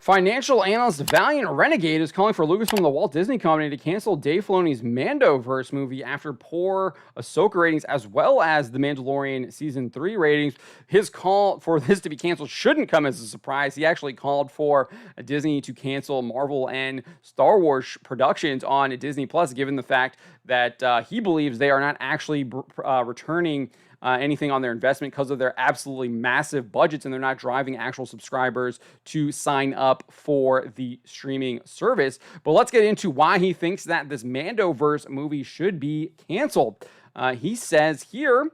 Financial analyst Valliant Renegade is calling for Lucasfilm, the Walt Disney Company, to cancel Dave Filoni's Mandoverse movie after poor Ahsoka ratings, as well as The Mandalorian Season 3 ratings. His call for this to be canceled shouldn't come as a surprise. He actually called for Disney to cancel Marvel and Star Wars productions on Disney+, given the fact that he believes they are not actually returning anything on their investment because of their absolutely massive budgets, and they're not driving actual subscribers to sign up for the streaming service. But let's get into why he thinks that this Mandoverse movie should be canceled. He says here,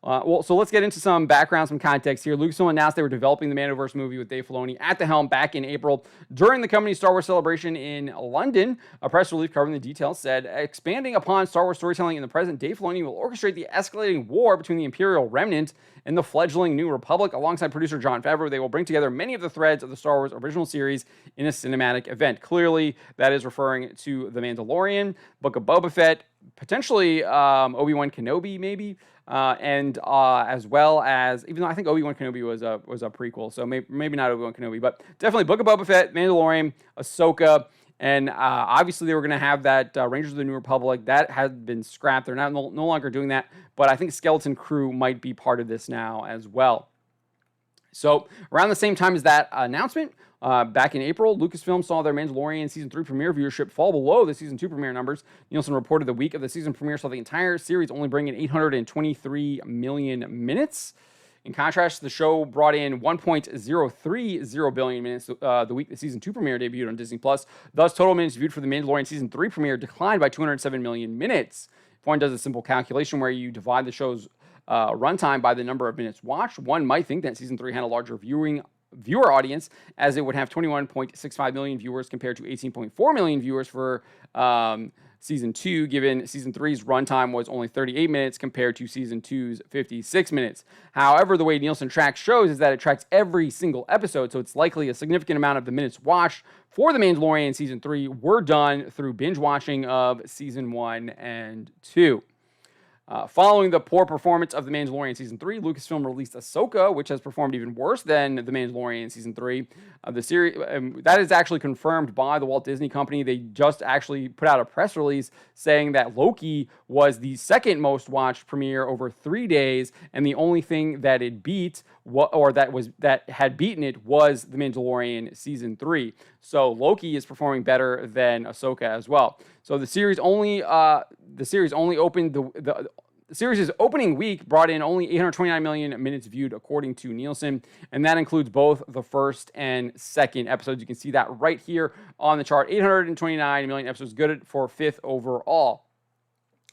so let's get into some background, some context here. Lucasfilm announced they were developing the Mandoverse movie with Dave Filoni at the helm back in April. During the company's Star Wars celebration in London, a press release covering the details said, expanding upon Star Wars storytelling in the present, Dave Filoni will orchestrate the escalating war between the Imperial Remnant and the fledgling New Republic. Alongside producer Jon Favreau, they will bring together many of the threads of the Star Wars original series in a cinematic event. Clearly, that is referring to The Mandalorian, Book of Boba Fett, potentially Obi-Wan Kenobi, maybe. And as well as, even though I think Obi-Wan Kenobi was a prequel, so maybe not Obi-Wan Kenobi, but definitely Book of Boba Fett, Mandalorian, Ahsoka, and obviously they were going to have that Rangers of the New Republic. That has been scrapped. They're no longer doing that, but I think Skeleton Crew might be part of this now as well. So around the same time as that announcement, back in April, Lucasfilm saw their Mandalorian Season 3 premiere viewership fall below the Season 2 premiere numbers. Nielsen reported the week of the season premiere saw the entire series only bring in 823 million minutes. In contrast, the show brought in 1.030 billion minutes the week the Season 2 premiere debuted on Disney+. Thus, total minutes viewed for the Mandalorian Season 3 premiere declined by 207 million minutes. If one does a simple calculation where you divide the show's runtime by the number of minutes watched, one might think that Season 3 had a larger viewer audience, as it would have 21.65 million viewers compared to 18.4 million viewers for Season 2, given Season 3's runtime was only 38 minutes compared to Season 2's 56 minutes. However, the way Nielsen tracks shows is that it tracks every single episode, so it's likely a significant amount of the minutes watched for The Mandalorian Season 3 were done through binge watching of Season 1 and 2. Following the poor performance of The Mandalorian Season 3, Lucasfilm released Ahsoka, which has performed even worse than The Mandalorian Season 3. The series that is actually confirmed by the Walt Disney Company. They just actually put out a press release saying that Loki was the second most watched premiere over 3 days, and the only thing that it beat, that had beaten it, was The Mandalorian Season 3. So Loki is performing better than Ahsoka as well. So the series only opened the series' opening week brought in only 829 million minutes viewed, according to Nielsen, and that includes both the first and second episodes. You can see that right here on the chart. 829 million episodes, good for fifth overall.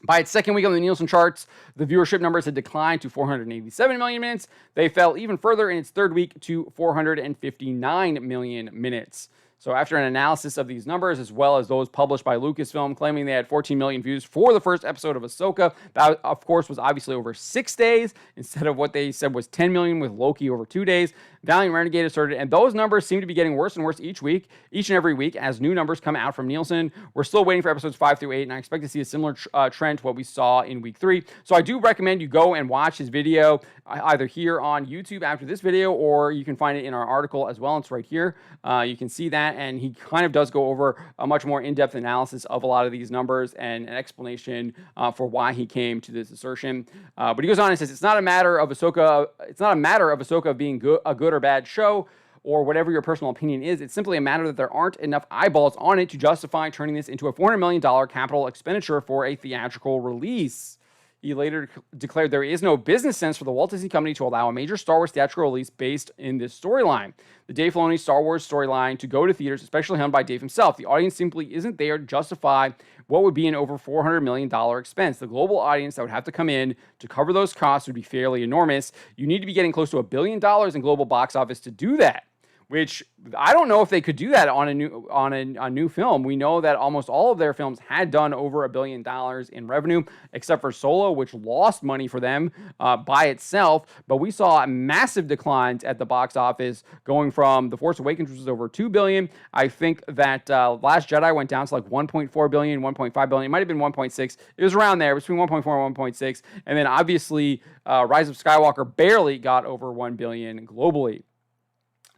By its second week on the Nielsen charts, the viewership numbers had declined to 487 million minutes. They fell even further in its third week to 459 million minutes. So after an analysis of these numbers, as well as those published by Lucasfilm, claiming they had 14 million views for the first episode of Ahsoka, that, of course, was obviously over 6 days, instead of what they said was 10 million with Loki over 2 days. Valliant Renegade asserted, and those numbers seem to be getting worse and worse each and every week, as new numbers come out from Nielsen. We're still waiting for episodes 5 through 8, and I expect to see a similar trend to what we saw in week 3. So I do recommend you go and watch his video, either here on YouTube after this video, or you can find it in our article as well. It's right here. You can see that, and he kind of does go over a much more in-depth analysis of a lot of these numbers and an explanation for why he came to this assertion. But he goes on and says, it's not a matter of Ahsoka being a good or bad show, or whatever your personal opinion is. It's simply a matter that there aren't enough eyeballs on it to justify turning this into a $400 million capital expenditure for a theatrical release. He later declared there is no business sense for the Walt Disney Company to allow a major Star Wars theatrical release based in this storyline. The Dave Filoni Star Wars storyline to go to theaters, especially helmed by Dave himself. The audience simply isn't there to justify what would be an over $400 million expense. The global audience that would have to come in to cover those costs would be fairly enormous. You need to be getting close to $1 billion in global box office to do that, which I don't know if they could do that on a new film. We know that almost all of their films had done over $1 billion in revenue, except for Solo, which lost money for them by itself. But we saw massive declines at the box office, going from The Force Awakens, which was over $2 billion. I think that Last Jedi went down to like $1.4 billion, $1.5 billion. It might have been 1.6. It was around there, between 1.4 and 1.6. And then obviously Rise of Skywalker barely got over $1 billion globally.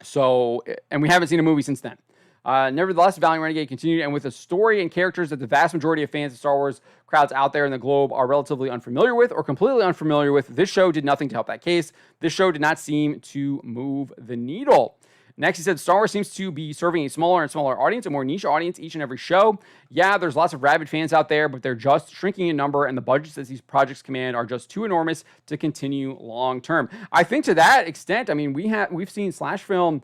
So, and we haven't seen a movie since then. Nevertheless, Valiant Renegade continued, and with a story and characters that the vast majority of fans of Star Wars crowds out there in the globe are relatively unfamiliar with or completely unfamiliar with, this show did nothing to help that case. This show did not seem to move the needle. Next, he said, Star Wars seems to be serving a smaller and smaller audience, a more niche audience each and every show. Yeah, there's lots of rabid fans out there, but they're just shrinking in number, and the budgets that these projects command are just too enormous to continue long term. I think to that extent, I mean, we've seen Slashfilm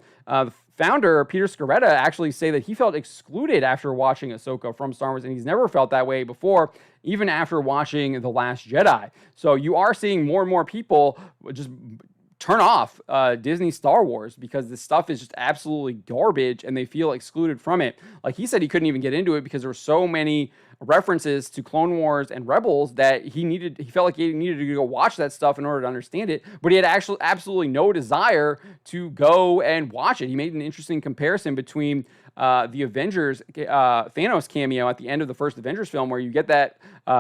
founder Peter Sciretta actually say that he felt excluded after watching Ahsoka from Star Wars, and he's never felt that way before, even after watching The Last Jedi. So you are seeing more and more people just turn off Disney Star Wars because this stuff is just absolutely garbage and they feel excluded from it. Like he said, he couldn't even get into it because there were so many references to Clone Wars and Rebels that he felt like he needed to go watch that stuff in order to understand it, but he had actually absolutely no desire to go and watch it. He made an interesting comparison between the Avengers Thanos cameo at the end of the first Avengers film, where you get that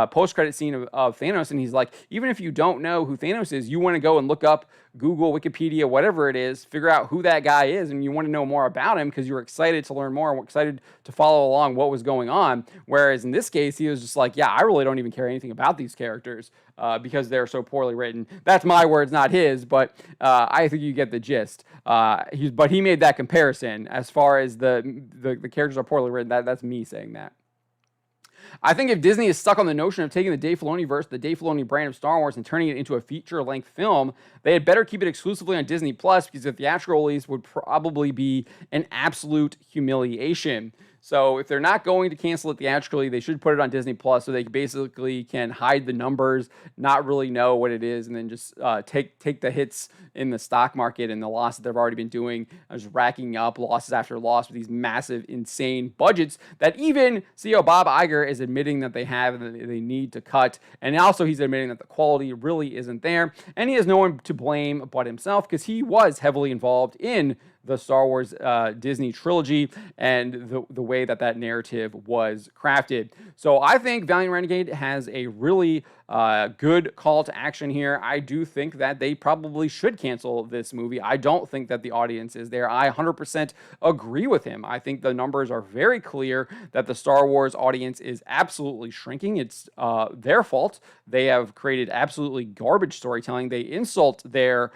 post-credit scene of Thanos, and he's like, even if you don't know who Thanos is, you want to go and look up Google, Wikipedia, whatever it is, figure out who that guy is, and you want to know more about him because you're excited to learn more and excited to follow along what was going on. Whereas in this case, he was just like, yeah, I really don't even care anything about these characters because they're so poorly written. That's my words, not his, but I think you get the gist. But he made that comparison as far as the characters are poorly written. That's me saying that. I think if Disney is stuck on the notion of taking the Dave Filoni verse, the Dave Filoni brand of Star Wars, and turning it into a feature-length film, they had better keep it exclusively on Disney Plus, because the theatrical release would probably be an absolute humiliation. So if they're not going to cancel it theatrically, they should put it on Disney Plus so they basically can hide the numbers, not really know what it is, and then just take the hits in the stock market and the loss that they've already been doing, just racking up losses after loss with these massive, insane budgets that even CEO Bob Iger is admitting that they have and that they need to cut. And also he's admitting that the quality really isn't there. And he has no one to blame but himself, because he was heavily involved in the Star Wars Disney trilogy and the way that narrative was crafted. So I think Valliant Renegade has a really good call to action here. I do think that they probably should cancel this movie. I don't think that the audience is there. I 100% agree with him. I think the numbers are very clear that the Star Wars audience is absolutely shrinking. It's their fault. They have created absolutely garbage storytelling. They insult their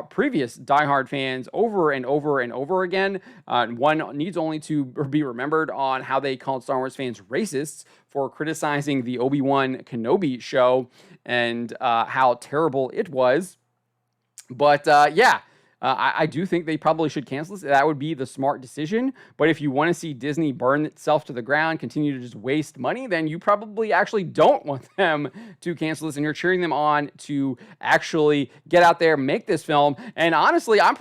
previous diehard fans over and over and over again. One needs only to be remembered on how they called Star Wars fans racists for criticizing the Obi-Wan Kenobi show and how terrible it was. But yeah. I do think they probably should cancel this. That would be the smart decision. But if you want to see Disney burn itself to the ground, continue to just waste money, then you probably actually don't want them to cancel this, and you're cheering them on to actually get out there, make this film. And honestly, I'm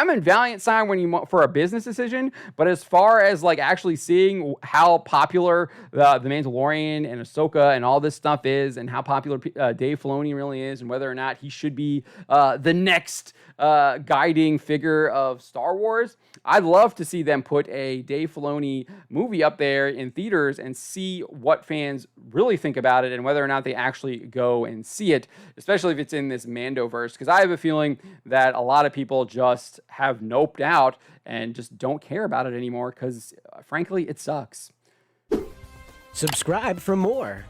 in Valiant side for a business decision. But as far as like actually seeing how popular the Mandalorian and Ahsoka and all this stuff is, and how popular Dave Filoni really is, and whether or not he should be the next guiding figure of Star Wars, I'd love to see them put a Dave Filoni movie up there in theaters and see what fans really think about it and whether or not they actually go and see it, especially if it's in this Mandoverse, because I have a feeling that a lot of people just have noped out and just don't care about it anymore because, frankly, it sucks. Subscribe for more.